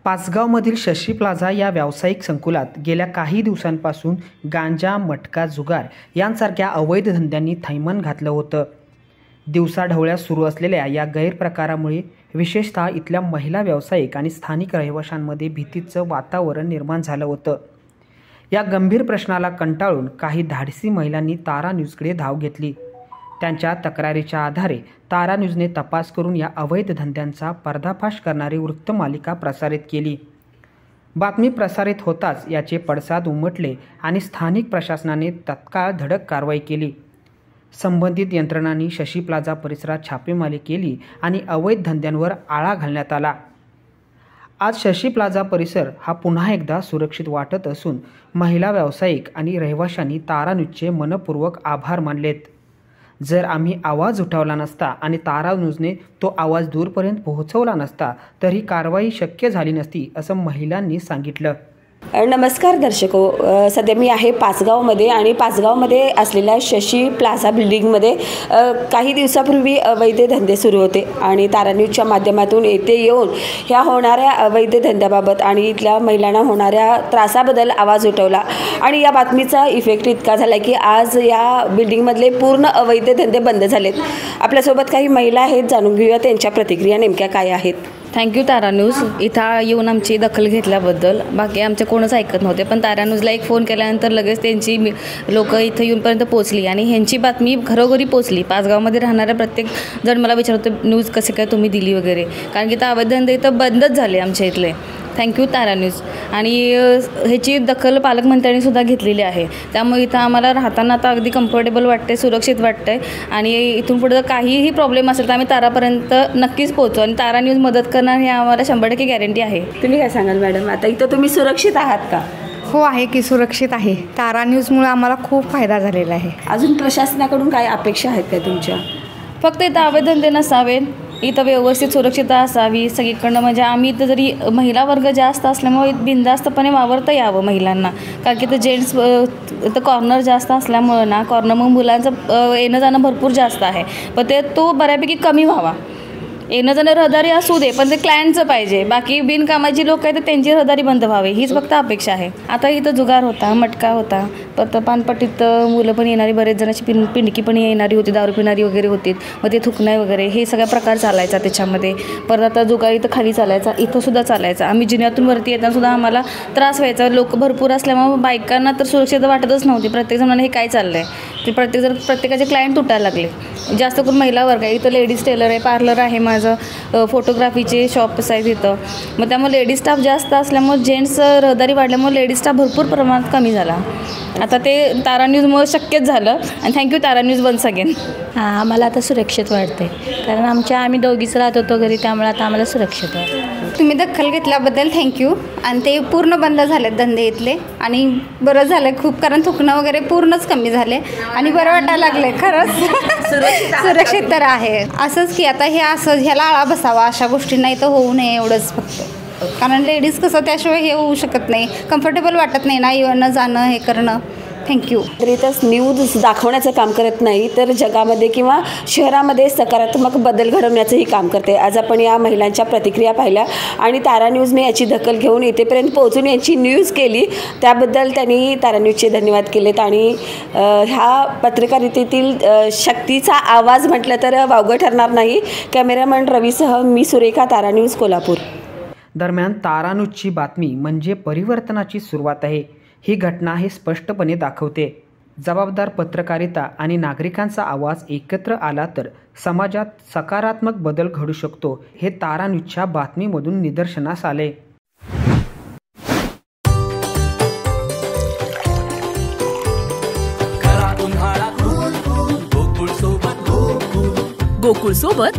पाचगावमधील Shashi plaza या व्यावसायिक संकुलात गेल्या काही दिवसांपासून गांजा, मटका, जुगार यांसारख्या अवैध धंद्यांनी थैमान घातलं होतं. दिवसाढवळ्या सुरू असलेल्या या गैरप्रकारामुळे विशेषतः इथल्या महिला व्यावसायिक आणि स्थानिक रहिवाशांमध्ये भीतीचं वातावरण निर्माण झालं होतं. या गंभीर प्रश्नाला कंटाळून काही धाडसी महिलांनी तारा न्यूजकडे धाव घेतली. त्यांच्या तक्रारीच्या आधारे तारा न्यूजने तपास करून या अवैध धंद्यांचा पर्दाफाश करणारी वृत्तमालिका प्रसारित केली. बातमी प्रसारित होताच याचे पडसाद उमटले आणि स्थानिक प्रशासनाने तत्काळ धडक कारवाई केली. संबंधित यंत्रणांनी शशी प्लाझा परिसरात छापेमारी केली आणि अवैध धंद्यांवर आळा घालण्यात आला. आज शशी प्लाझा परिसर हा पुन्हा एकदा सुरक्षित वाटत असून महिला व्यावसायिक आणि रहिवाशांनी तारा न्यूजचे मनपूर्वक आभार मानलेत. जर आम्ही आवाज उठवला नसता आणि तारा न्यूजने तो आवाज दूरपर्यंत पोहोचवला नसता तर ही कारवाई शक्य झाली नसती, असं महिलांनी सांगितलं. नमस्कार दर्शको, सध्या मी आहे पाचगावमध्ये आणि पाचगावमध्ये असलेल्या शशी प्लाझा बिल्डिंगमध्ये काही दिवसापूर्वी अवैध धंदे सुरू होते आणि तारा न्यूजच्या माध्यमातून येथे येऊन ह्या होणाऱ्या अवैध धंद्याबाबत आणि इथल्या महिलांना होणाऱ्या त्रासाबद्दल आवाज उठवला आणि या बातमीचा इफेक्ट इतका झाला की आज या बिल्डिंगमधले पूर्ण अवैध धंदे बंद झालेत. आपल्यासोबत काही महिला आहेत, जाणून घेऊया त्यांच्या प्रतिक्रिया नेमक्या काय आहेत. थँक्यू तारा न्यूज, इथं येऊन आमची दखल घेतल्याबद्दल. बाकी आमचे कोणच ऐकत नव्हते, पण तारा न्यूजला एक फोन केल्यानंतर लगेच त्यांची लोक इथं येऊनपर्यंत पोचली आणि ह्यांची बातमी घरोघरी पोचली. पाचगावमध्ये राहणाऱ्या प्रत्येक जण मला विचारत होते न्यूज कसे काय तुम्ही दिली वगैरे, कारण की तर अवैध धंदे इथं बंदच झाले आमच्या इथले. थँक्यू तारा न्यूज. आणि ह्याची दखल पालकमंत्र्यांनी सुद्धा घेतलेली आहे, त्यामुळे इथं आम्हाला राहताना आता अगदी कम्फर्टेबल वाटते, सुरक्षित वाटतंय. आणि इथून पुढे जर काहीही प्रॉब्लेम असेल तर आम्ही तारापर्यंत नक्कीच पोहोचू आणि तारा न्यूज मदत करणार हे आम्हाला 100% गॅरंटी आहे. तुम्ही काय सांगाल मॅडम, आता इथं तुम्ही सुरक्षित आहात का? हो आहे की, सुरक्षित आहे. तारा न्यूजमुळे आम्हाला खूप फायदा झालेला आहे. अजून प्रशासनाकडून काय अपेक्षा आहेत का तुमच्या? फक्त इथं अवैध धंदे नसावेत, इथं व्यवस्थित सुरक्षितता असावी सगळीकडनं. म्हणजे आम्ही इथं जरी महिला वर्ग जास्त असल्यामुळे बिनधास्तपणे वावरता यावं महिलांना, कारण की इथं जेंट्स इथं कॉर्नर जास्त असल्यामुळं ना, कॉर्नर मग मुलांचं येणं जाणं भरपूर जास्त आहे, पण तो बऱ्यापैकी कमी व्हावा. येणं जाणं रहदारी असू दे, पण ते क्लायंटचं पाहिजे. बाकी बिनकामाची लोक आहेत तर त्यांची रहदारी बंद व्हावी हीच फक्त अपेक्षा आहे. आता इथं जुगार होता, मटका होता, परत पानपट्टीत मुलं पण येणारी, बरेच जणांची पिंडकी पण येणारी होती, दारू पिणारी वगैरे होती, मग ते थुकणे वगैरे हे सगळा प्रकार चालायचा त्याच्यामध्ये. परत आता जुगार इथं खाली चालायचा, इथंसुद्धा चालायचा. आम्ही जिन्यातून वरती येतानासुद्धा आम्हाला त्रास व्हायचा. लोक भरपूर असल्यामुळे बायकांना तर सुरक्षित वाटतच नव्हती. प्रत्येकजणांना हे काय चाललं आहे ते प्रत्येकाचे क्लायंट तुटायला लागले. जास्त करून महिला वर्ग आहे. इथं लेडीज टेलर आहे, पार्लर आहे माझं, फोटोग्राफीचे शॉप्स आहेत इथं. मग त्यामुळे लेडीज स्टाफ जास्त असल्यामुळे जेंट्स रहदारी वाढल्यामुळे लेडीज स्टाफ भरपूर प्रमाणात कमी झाला. आता ते तारा न्यूजमुळे शक्यच झालं आणि थँक्यू तारा न्यूज वन्स अगेन. आम्हाला आता सुरक्षित वाटते, कारण आम्ही दोघीच राहत होतो घरी, त्यामुळे आता आम्हाला सुरक्षित वाटतं. तुम्ही दखल घेतल्याबद्दल थँक्यू. आणि ते पूर्ण बंद झालेत धंदे इथले आणि बरं झालं खूप, कारण थुकणं वगैरे पूर्णच कमी झाले आणि बरं वाटायला लागले खरंच. सुरक्षित तर आहे. असंच की आता हे असं ह्याला आळा बसावा, अशा गोष्टी नाही तर होऊ नये एवढंच फक्त. कारण लेडीज कसं त्याशिवाय हे होऊ शकत नाही, कम्फर्टेबल वाटत नाही ना येणं जाणं हे करणं. थँक्यू. तरीतच न्यूज दाखवण्याचं काम करत नाही तर जगामध्ये किंवा शहरामध्ये सकारात्मक बदल घडवण्याचंही काम करते. आज आपण या महिलांच्या प्रतिक्रिया पाहिल्या आणि तारा न्यूजने याची दखल घेऊन इथेपर्यंत पोहोचून यांची न्यूज केली, त्याबद्दल त्यांनी तारा न्यूजचे धन्यवाद केलेत. आणि ह्या पत्रकारितेतील शक्तीचा आवाज म्हटलं तर वावगं ठरणार नाही. कॅमेरामॅन रवीसह मी सुरेखा, तारा न्यूज, कोल्हापूर. दरम्यान तारा न्यूजची बातमी म्हणजे परिवर्तनाची सुरुवात आहे. ही घटना हे स्पष्टपणे दाखवते. जबाबदार पत्रकारिता आणि नागरिकांचा आवाज एकत्र आला तर समाजात सकारात्मक बदल घडू शकतो, हे तारा न्यूजच्या बातमीमधून निदर्शनास आले. गोकुळ सोबत